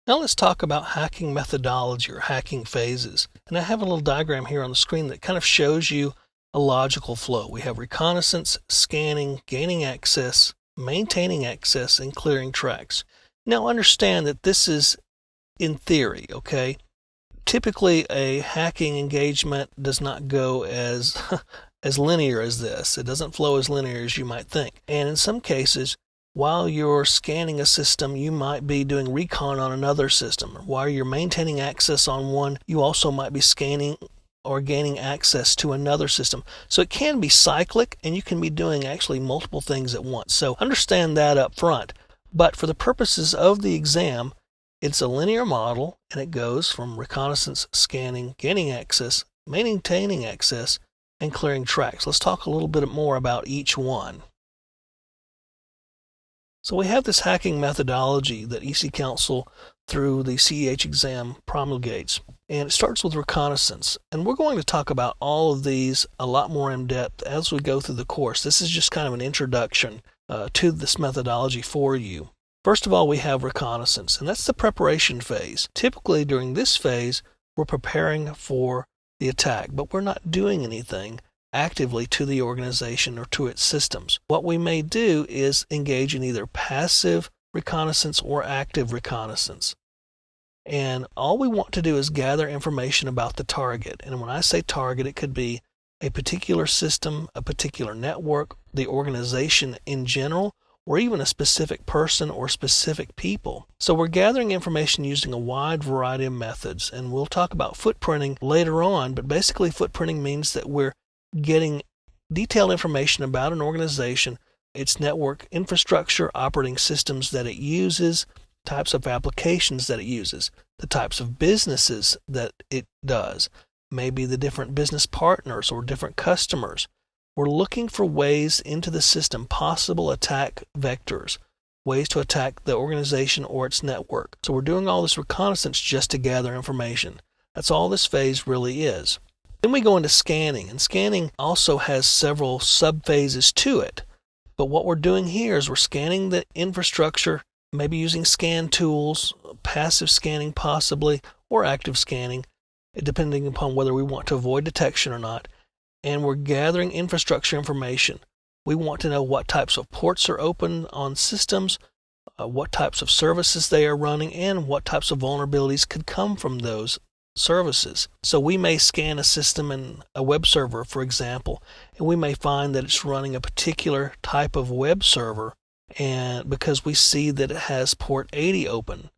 Now let's talk about hacking methodology or hacking phases. And I have a little diagram here on the screen that kind of shows you a logical flow. We have reconnaissance, scanning, gaining access, maintaining access, and clearing tracks. Now understand that this is in theory, okay? Typically a hacking engagement does not go as as linear as this. It doesn't flow as linear as you might think. And in some cases, while you're scanning a system, you might be doing recon on another system. While you're maintaining access on one, you also might be scanning or gaining access to another system. So it can be cyclic, and you can be doing actually multiple things at once. So understand that up front. But for the purposes of the exam, it's a linear model, and it goes from reconnaissance, scanning, gaining access, maintaining access, and clearing tracks. Let's talk a little bit more about each one. So we have this hacking methodology that EC Council through the CEH exam promulgates, and it starts with reconnaissance. And we're going to talk about all of these a lot more in depth as we go through the course. This is just kind of an introduction to this methodology for you. First of all, we have reconnaissance, and that's the preparation phase. Typically during this phase, we're preparing for the attack, but we're not doing anything actively to the organization or to its systems. What we may do is engage in either passive reconnaissance or active reconnaissance. And all we want to do is gather information about the target. And when I say target, it could be a particular system, a particular network, the organization in general, or even a specific person or specific people. So we're gathering information using a wide variety of methods, and we'll talk about footprinting later on, but basically footprinting means that we're getting detailed information about an organization, its network infrastructure, operating systems that it uses, types of applications that it uses, the types of businesses that it does, maybe the different business partners or different customers. We're looking for ways into the system, possible attack vectors, ways to attack the organization or its network. So we're doing all this reconnaissance just to gather information. That's all this phase really is. Then we go into scanning, and scanning also has several sub-phases to it. But what we're doing here is we're scanning the infrastructure, maybe using scan tools, passive scanning possibly, or active scanning, depending upon whether we want to avoid detection or not. And we're gathering infrastructure information. We want to know what types of ports are open on systems, what types of services they are running, and what types of vulnerabilities could come from those services. So we may scan a system in a web server, for example, and we may find that it's running a particular type of web server, and because we see that it has port 80 open.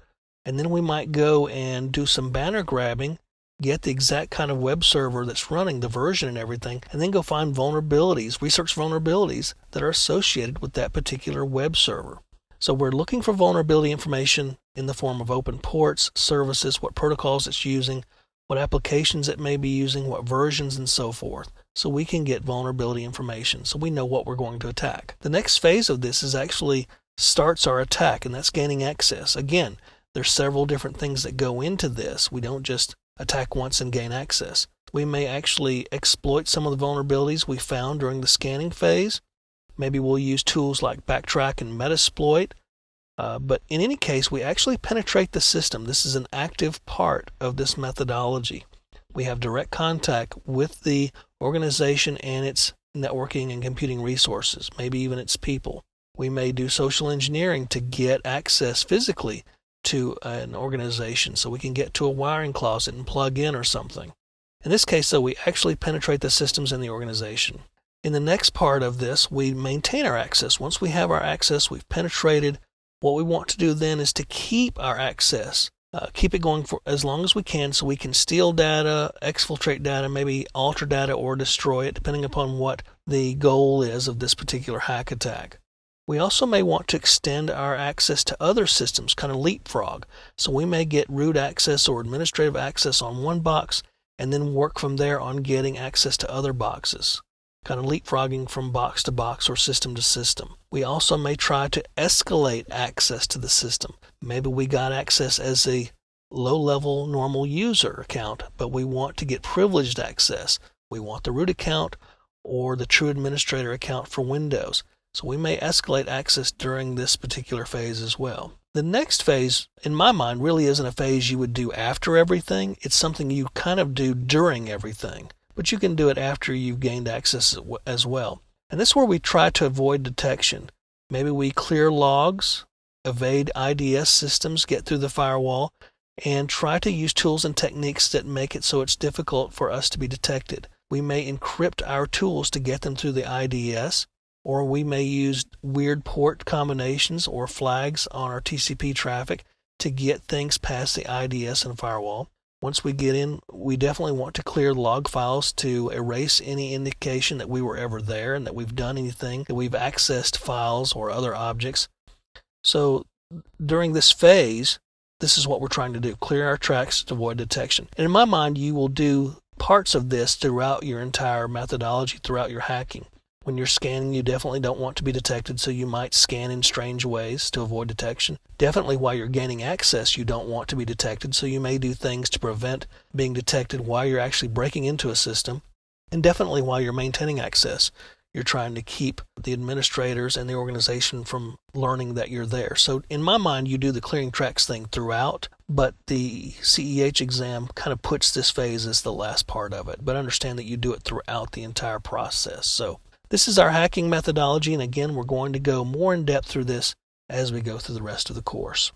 And then we might go and do some banner grabbing, get the exact kind of web server that's running, the version and everything, and then go find vulnerabilities, research vulnerabilities that are associated with that particular web server. So we're looking for vulnerability information in the form of open ports, services, what protocols it's using, what applications it may be using, what versions, and so forth. So we can get vulnerability information so we know what we're going to attack. The next phase of this is actually starts our attack, and that's gaining access. Again, there's several different things that go into this. We don't just attack once and gain access. We may actually exploit some of the vulnerabilities we found during the scanning phase. Maybe we'll use tools like Backtrack and Metasploit. But in any case, we actually penetrate the system. This is an active part of this methodology. We have direct contact with the organization and its networking and computing resources, maybe even its people. We may do social engineering to get access physically to an organization so we can get to a wiring closet and plug in or something. In this case, though, we actually penetrate the systems in the organization. In the next part of this, we maintain our access. Once we have our access, we've penetrated. What we want to do then is to keep our access, keep it going for as long as we can so we can steal data, exfiltrate data, maybe alter data or destroy it, depending upon what the goal is of this particular hack attack. We also may want to extend our access to other systems, kind of leapfrog. So we may get root access or administrative access on one box and then work from there on getting access to other boxes, kind of leapfrogging from box to box or system to system. We also may try to escalate access to the system. Maybe we got access as a low-level normal user account, but we want to get privileged access. We want the root account or the true administrator account for Windows. So we may escalate access during this particular phase as well. The next phase, in my mind, really isn't a phase you would do after everything. It's something you kind of do during everything, but you can do it after you've gained access as well. And this is where we try to avoid detection. Maybe we clear logs, evade IDS systems, get through the firewall, and try to use tools and techniques that make it so it's difficult for us to be detected. We may encrypt our tools to get them through the IDS, or we may use weird port combinations or flags on our TCP traffic to get things past the IDS and firewall. Once we get in, we definitely want to clear log files to erase any indication that we were ever there and that we've done anything, that we've accessed files or other objects. So during this phase, this is what we're trying to do, clear our tracks to avoid detection. And in my mind, you will do parts of this throughout your entire methodology, throughout your hacking. When you're scanning, you definitely don't want to be detected, so you might scan in strange ways to avoid detection. Definitely while you're gaining access, you don't want to be detected, so you may do things to prevent being detected while you're actually breaking into a system. And definitely while you're maintaining access, you're trying to keep the administrators and the organization from learning that you're there. So in my mind, you do the clearing tracks thing throughout, but the CEH exam kind of puts this phase as the last part of it. But understand that you do it throughout the entire process. So this is our hacking methodology, and again, we're going to go more in depth through this as we go through the rest of the course.